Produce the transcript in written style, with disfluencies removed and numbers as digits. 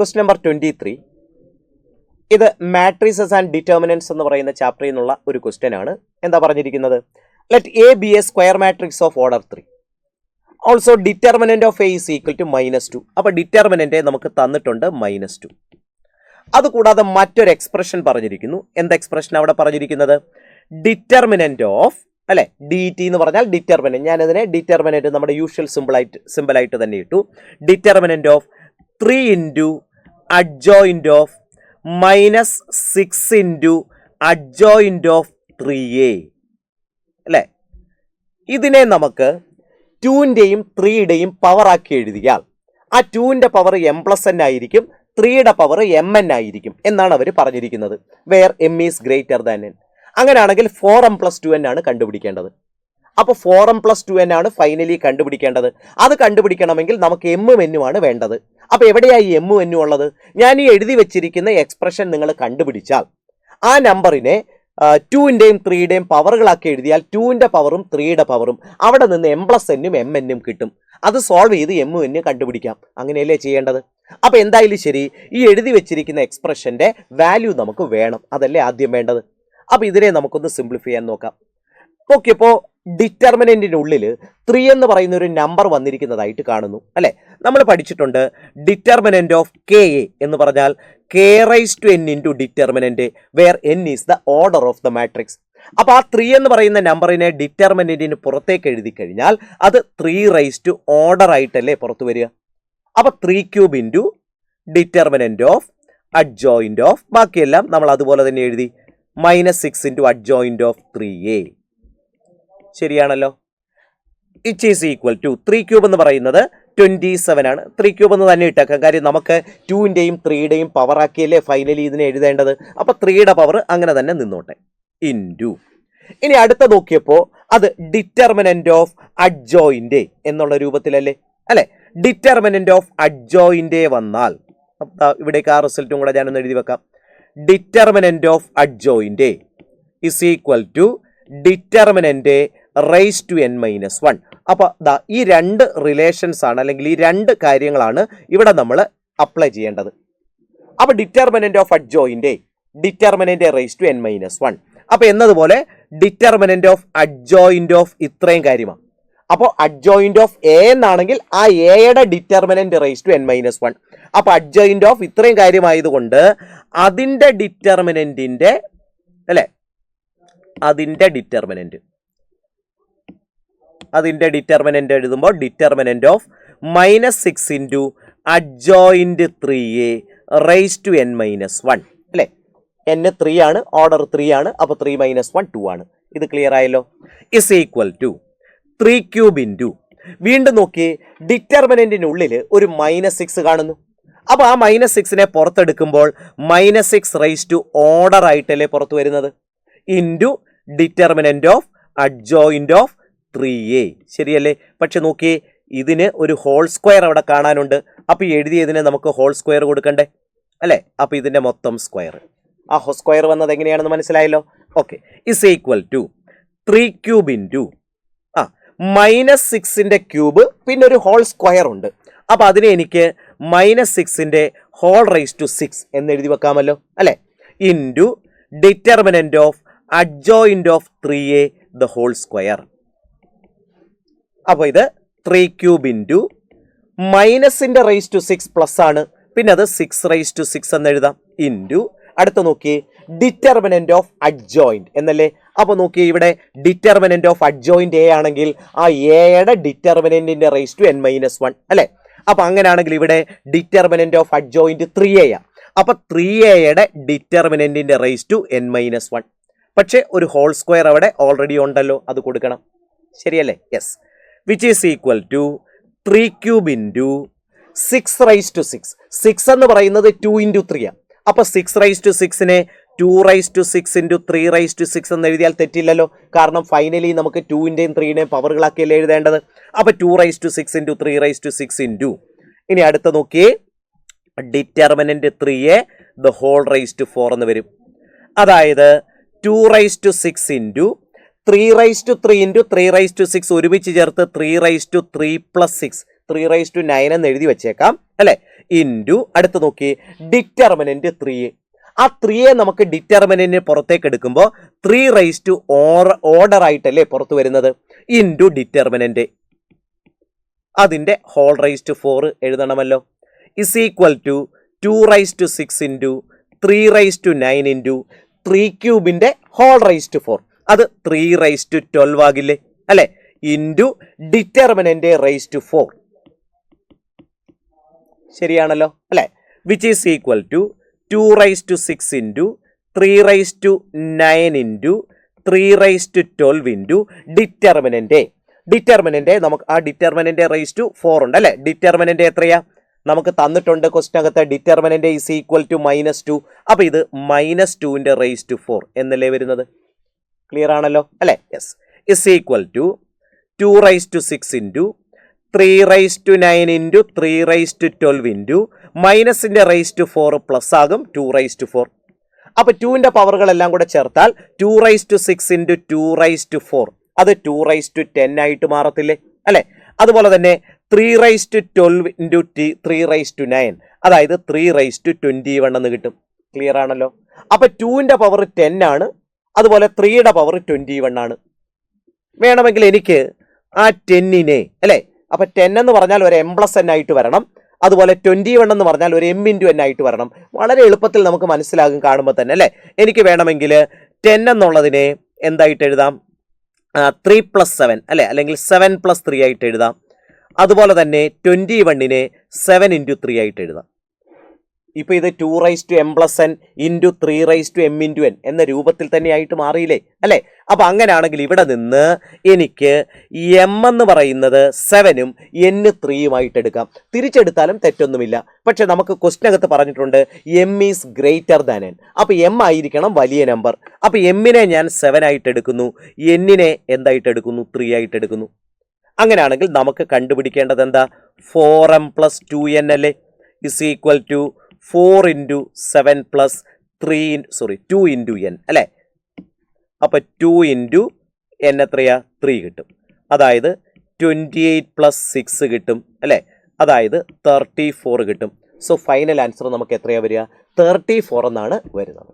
Question number 23. ഇത് matrices and determinants എന്ന് പറയുന്ന ചാപ്റ്ററിൽ നിന്നുള്ള ഒരു ക്വസ്റ്റ്യൻ ആണ്. എന്താ പറഞ്ഞിരിക്കുന്നത്? Let A be a square matrix of order 3. Also determinant of A is equal to -2. അപ്പോൾ ഡിറ്റർമിനന്റ് നമുക്ക് തന്നിട്ടുണ്ട് -2. അതുകൂടാതെ മറ്റൊരു എക്സ്പ്രഷൻ പറഞ്ഞിരിക്കുന്നു. എന്താ എക്സ്പ്രഷൻ അവിടെ പറഞ്ഞിരിക്കുന്നത്? ഡിറ്റർമിനന്റ് ഓഫ് അല്ലെ, ഡി ടി എന്ന് പറഞ്ഞാൽ ഡിറ്റർമിനന്റ്. ഞാനതിനെ ഡിറ്റർമിനന്റ് നമ്മുടെ യൂഷ്വൽ സിമ്പിളായിട്ട് തന്നെ ഇട്ടു. Determinant of 3 into adjoint of -6 into adjoint of 3a അല്ലേ. ഇതിനെ നമുക്ക് 2ൻ്റെയും 3യുടെയും പവർ ആക്കി എഴുതിയാൽ ആ 2ൻ്റെ പവർ m+n ആയിരിക്കും, 3യുടെ പവർ mn ആയിരിക്കും എന്നാണ് അവർ പറഞ്ഞിരിക്കുന്നത്. Where m is greater than n. അങ്ങനെയാണെങ്കിൽ 4m+2n ആണ് കണ്ടുപിടിക്കേണ്ടത്. അപ്പോൾ 4m+2n ആണ് ഫൈനലി കണ്ടുപിടിക്കേണ്ടത്. അത് കണ്ടുപിടിക്കണമെങ്കിൽ നമുക്ക് എമ്മും എന്നുമാണ് വേണ്ടത്. അപ്പോൾ എവിടെയായി എമ്മും എന്നും ഉള്ളത്? ഞാൻ ഈ എഴുതി വെച്ചിരിക്കുന്ന എക്സ്പ്രഷൻ നിങ്ങൾ കണ്ടുപിടിച്ചാൽ ആ നമ്പറിനെ 2ൻ്റെയും 3യുടെയും പവറുകളാക്കി എഴുതിയാൽ 2ൻ്റെ പവറും 3യുടെ പവറും അവിടെ നിന്ന് m+nഉം mnഉം കിട്ടും. അത് സോൾവ് ചെയ്ത് എമ്മും എന്നും കണ്ടുപിടിക്കാം. അങ്ങനെയല്ലേ ചെയ്യേണ്ടത്? അപ്പോൾ എന്തായാലും ശരി, ഈ എഴുതി വെച്ചിരിക്കുന്ന എക്സ്പ്രഷൻ്റെ വാല്യൂ നമുക്ക് വേണം. അതല്ലേ ആദ്യം വേണ്ടത്. അപ്പോൾ ഇതിനെ നമുക്കൊന്ന് സിംപ്ലിഫൈ ചെയ്യാൻ നോക്കാം. നോക്കിയപ്പോൾ ഡിറ്റർമിനന്റിനുള്ളിൽ 3 എന്ന് പറയുന്ന ഒരു നമ്പർ വന്നിരിക്കുന്നതായിട്ട് കാണുന്നു അല്ലെ. നമ്മൾ പഠിച്ചിട്ടുണ്ട് ഡിറ്റർമിനന്റ് ഓഫ് കെ എ എന്ന് പറഞ്ഞാൽ k⁻n into determinant where n is the order of the matrix. അപ്പോൾ ആ 3 എന്ന് പറയുന്ന നമ്പറിനെ ഡിറ്റർമിനന്റിന് പുറത്തേക്ക് എഴുതി കഴിഞ്ഞാൽ അത് 3 ഓർഡർ ആയിട്ടല്ലേ പുറത്തു വരിക. അപ്പോൾ 3³ into determinant of adjoint of ബാക്കിയെല്ലാം നമ്മൾ അതുപോലെ തന്നെ എഴുതി -6 ഇൻറ്റു അഡ്ജോയിന്റ് ഓഫ് 3a. ശരിയാണല്ലോ. ഇറ്റ് ഈസ് ഈക്വൽ ടു 3³ എന്ന് പറയുന്നത് 27 ആണ്. 3³ എന്ന് തന്നെ ഇട്ടേക്കാം. കാര്യം നമുക്ക് 2ൻ്റെയും 3യുടെയും പവർ ആക്കിയല്ലേ ഫൈനലി ഇതിനെ എഴുതേണ്ടത്. അപ്പോൾ 3യുടെ പവർ അങ്ങനെ തന്നെ നിന്നോട്ടെ. ഇൻറ്റു ഇനി അടുത്ത നോക്കിയപ്പോൾ അത് ഡിറ്റർമിനന്റ് ഓഫ് അഡ്ജോയിന്റ് എന്നുള്ള രൂപത്തിലല്ലേ അല്ലെ. ഡിറ്റർമിനന്റ് ഓഫ് അഡ്ജോയിന്റ് വന്നാൽ ഇവിടേക്ക് ആ റിസൾട്ടും കൂടെ ഞാനൊന്ന് എഴുതി വെക്കാം. Determinant of adjoint is equal to determinant raise to n-1. അപ്പോൾ ഈ രണ്ട് റിലേഷൻസ് ആണ്, അല്ലെങ്കിൽ ഈ രണ്ട് കാര്യങ്ങളാണ് ഇവിടെ നമ്മൾ അപ്ലൈ ചെയ്യേണ്ടത്. അപ്പോൾ determinant of adjoint determinant raise to n-1. അപ്പോൾ എന്നതുപോലെ ഡിറ്റർമിനന്റ് ഓഫ് അഡ്ജോയിന്റ് ഓഫ് ഇത്രയും കാര്യമാണ്. അപ്പോൾ അഡ്ജോയിന്റ് ഓഫ് എ എന്നാണെങ്കിൽ ആ എയുടെ ഡിറ്റർമിനന്റ് റൈസ് ടു n-1. അപ്പോൾ അഡ്ജോയിന്റ് ഓഫ് ഇത്രയും കാര്യമായതുകൊണ്ട് അതിൻ്റെ ഡിറ്റർമിനന്റിന്റെ അല്ലെ, അതിൻ്റെ ഡിറ്റർമിനന്റ് എഴുതുമ്പോൾ determinant of -6 into adjoint 3a raise to n-1 അല്ലെ. n 3 ആണ്, ഓർഡർ 3 ആണ്. അപ്പോൾ 3 - 1 2 ആണ്. ഇത് ക്ലിയർ ആയല്ലോ. ഇസ് ഈക്വൽ ടു 3³ ഇൻറ്റു വീണ്ടും നോക്കി ഡിറ്റർമിനന്റിനുള്ളിൽ ഒരു -6 കാണുന്നു. അപ്പോൾ ആ -6നെ പുറത്തെടുക്കുമ്പോൾ -6 റൈസ് ടു ഓർഡർ ആയിട്ടല്ലേ പുറത്ത് വരുന്നത്. Into determinant of adjoint of 3a. ശരിയല്ലേ? പക്ഷെ നോക്കിയേ, ഇതിന് ഒരു ഹോൾ സ്ക്വയർ അവിടെ കാണാനുണ്ട്. അപ്പോൾ എഴുതിയതിന് നമുക്ക് ഹോൾ സ്ക്വയർ കൊടുക്കണ്ടേ അല്ലേ. അപ്പോൾ ഇതിൻ്റെ മൊത്തം സ്ക്വയർ, ആ സ്ക്വയർ വന്നത് എങ്ങനെയാണെന്ന് മനസ്സിലായല്ലോ. Okay. Is equal to 3³ into -6ൻ്റെ ക്യൂബ് പിന്നെ ഒരു ഹോൾ സ്ക്വയർ ഉണ്ട്. അപ്പോൾ അതിനെ എനിക്ക് -6ൻ്റെ ഹോൾ റൈസ് ടു 6 എന്ന് എഴുതി വെക്കാമല്ലോ അല്ലേ. Into determinant of adjoint of 3a the whole square. അപ്പോൾ ഇത് 3³ ഇൻറ്റു -ൻ്റെ റൈസ് ടു 6 പ്ലസ് ആണ്, പിന്നെ അത് 6 റൈസ് ടു 6 എന്ന് എഴുതാം. ഇൻറ്റു അടുത്ത നോക്കി ഡിറ്റർമിനന്റ് ഓഫ് അഡ്ജോയിന്റ് എന്നല്ലേ. അപ്പോൾ നോക്കി ഇവിടെ ഡിറ്റർമിനന്റ് ഓഫ് അഡ്ജോയിന്റ് എ ആണെങ്കിൽ ആ എയുടെ ഡിറ്റർമിനന്റിന്റെ റൈസ് ടു n-1 അല്ലേ. അപ്പോൾ അങ്ങനെയാണെങ്കിൽ ഇവിടെ ഡിറ്റർമിനന്റ് ഓഫ് അഡ്ജോയിന്റ് 3a ആണ്. അപ്പോൾ 3aയുടെ ഡിറ്റർമിനന്റിന്റെ റൈസ് ടു n-1. പക്ഷേ ഒരു ഹോൾ സ്ക്വയർ അവിടെ ഓൾറെഡി ഉണ്ടല്ലോ, അത് കൊടുക്കണം. ശരിയല്ലേ? Yes. Which is equal to 3³ into 6 raise to 6. 6 എന്ന് പറയുന്നത് 2 ഇൻറ്റു 3 ആണ്. അപ്പോൾ 6 റൈസ് ടു 6നെ 2 raise to 6 into 3 raise to 6 എന്ന് എഴുതിയാൽ തെറ്റില്ലല്ലോ. കാരണം ഫൈനലി നമുക്ക് 2ൻ്റെയും 3യുടെയും പവറുകളാക്കിയല്ലേ എഴുതേണ്ടത്. അപ്പോൾ 2 raise to 6 into 3 raise to 6 into ഇനി അടുത്ത നോക്കിയേ determinant 3a the whole raise to 4 എന്ന് വരും. അതായത് 2 raise to 6 into 3 raise to 3 into 3 raise to 6 ഒരുമിച്ച് ചേർത്ത് 3 raise to 3 plus 6 3 raise to 9 എന്ന് എഴുതി വെച്ചേക്കാം അല്ലേ. ഇൻറ്റു അടുത്ത് നോക്കി ഡിറ്റർമിനന്റ് 3. ആ 3 നമുക്ക് ഡിറ്റർമിനന്റിന് പുറത്തേക്ക് എടുക്കുമ്പോൾ 3 റൈസ് ടു ഓർഡർ ആയിട്ടല്ലേ പുറത്ത് വരുന്നത്, ഇൻറ്റു ഡിറ്റർമിനന്റ് അതിന്റെ ഹോൾ റൈസ് ടു 4 എഴുതണമല്ലോ, is equal to 2 raise to 6 into 3 raise to 9 into 3 ക്യൂബിന്റെ ഹോൾ റൈസ് ടു 4, അത് 3 റൈസ് ടു 12 ആകില്ലേ അല്ലെ, ഇൻറ്റു ഡിറ്റർമിനന്റ് റൈസ് ടു 4. ശരിയാണല്ലോ അല്ലെ, which is equal to 2 raise to 6 into 3 raise to 9 into 3 raise to 12 into determinant നമുക്ക് ആ determinant raise to 4 ഉണ്ട് അല്ലെ. Determinant എത്രയാ നമുക്ക് തന്നിട്ടുണ്ട് ക്വസ്റ്റിനകത്ത്, ഡിറ്റർമിനന്റ് ഈസ് ഈക്വൽ ടു -2. അപ്പൊ ഇത് -2ന്റെ റൈസ് ടു 4 എന്നല്ലേ വരുന്നത്. ക്ലിയർ ആണല്ലോ അല്ലെ. Yes, is equal to 2 raise to 6 into 3 raise to 9 into 3 raise to 12 into മൈനസിന്റെ റൈസ് ടു 4 പ്ലസ് ആകും 2 റൈസ് ടു 4. അപ്പൊ 2ന്റെ പവറുകളെല്ലാം കൂടെ ചേർത്താൽ 2 raise to 6 into 2 raise to 4, അത് 2 റൈസ് ടു 10 ആയിട്ട് മാറത്തില്ലേ അല്ലെ. അതുപോലെ തന്നെ 3 raise to 12 into 3 raise to 9, അതായത് 3 റൈസ് ടു 21 എന്ന് കിട്ടും. ക്ലിയർ ആണല്ലോ. അപ്പൊ 2ന്റെ പവർ 10 ആണ്, അതുപോലെ 3യുടെ പവർ 21 ആണ്. വേണമെങ്കിൽ എനിക്ക് ആ 10നെ അല്ലെ, അപ്പൊ 10 എന്ന് പറഞ്ഞാൽ ഒരു m+n ആയിട്ട് വരണം, അതുപോലെ 21 എന്ന് പറഞ്ഞാൽ ഒരു m×n ആയിട്ട് വരണം. വളരെ എളുപ്പത്തിൽ നമുക്ക് മനസ്സിലാകും കാണുമ്പോൾ തന്നെ അല്ലെ. എനിക്ക് വേണമെങ്കിൽ 10 എന്നുള്ളതിനെ എന്തായിട്ട് എഴുതാം, 3+7 അല്ലെ, അല്ലെങ്കിൽ 7+3 ആയിട്ട് എഴുതാം. അതുപോലെ തന്നെ 21നെ 7 ഇൻറ്റു 3 ആയിട്ട് എഴുതാം. ഇപ്പൊ ഇത് 2 raise to m+n into 3 raise to m×n എന്ന രൂപത്തിൽ തന്നെ ആയിട്ട് മാറിയില്ലേ അല്ലെ. അപ്പൊ അങ്ങനെയാണെങ്കിൽ ഇവിടെ നിന്ന് എനിക്ക് m എന്ന് പറയുന്നത് 7ഉം n 3യുമായിട്ട് എടുക്കാം. തിരിച്ചെടുത്താലും തെറ്റൊന്നുമില്ല. പക്ഷെ നമുക്ക് ക്വസ്റ്റിനകത്ത് പറഞ്ഞിട്ടുണ്ട് m is greater than n. അപ്പൊ m ആയിരിക്കണം വലിയ നമ്പർ. അപ്പൊ m-നെ ഞാൻ 7 ആയിട്ട് എടുക്കുന്നു, n-നെ എന്തായിട്ട് എടുക്കുന്നു, 3 ആയിട്ട് എടുക്കുന്നു. അങ്ങനെയാണെങ്കിൽ നമുക്ക് കണ്ടുപിടിക്കേണ്ടത് എന്താ, 4m + 2n അല്ലേ, is equal to 4 into 7 plus 2 into n അല്ലെ. അപ്പൊ 2 ഇൻറ്റു n എത്രയാ, 3 കിട്ടും. അതായത് 28 + 6 കിട്ടും അല്ലെ, അതായത് 34 കിട്ടും. സോ ഫൈനൽ ആൻസർ നമുക്ക് എത്രയാ വരിക, 34 എന്നാണ് വരുന്നത്.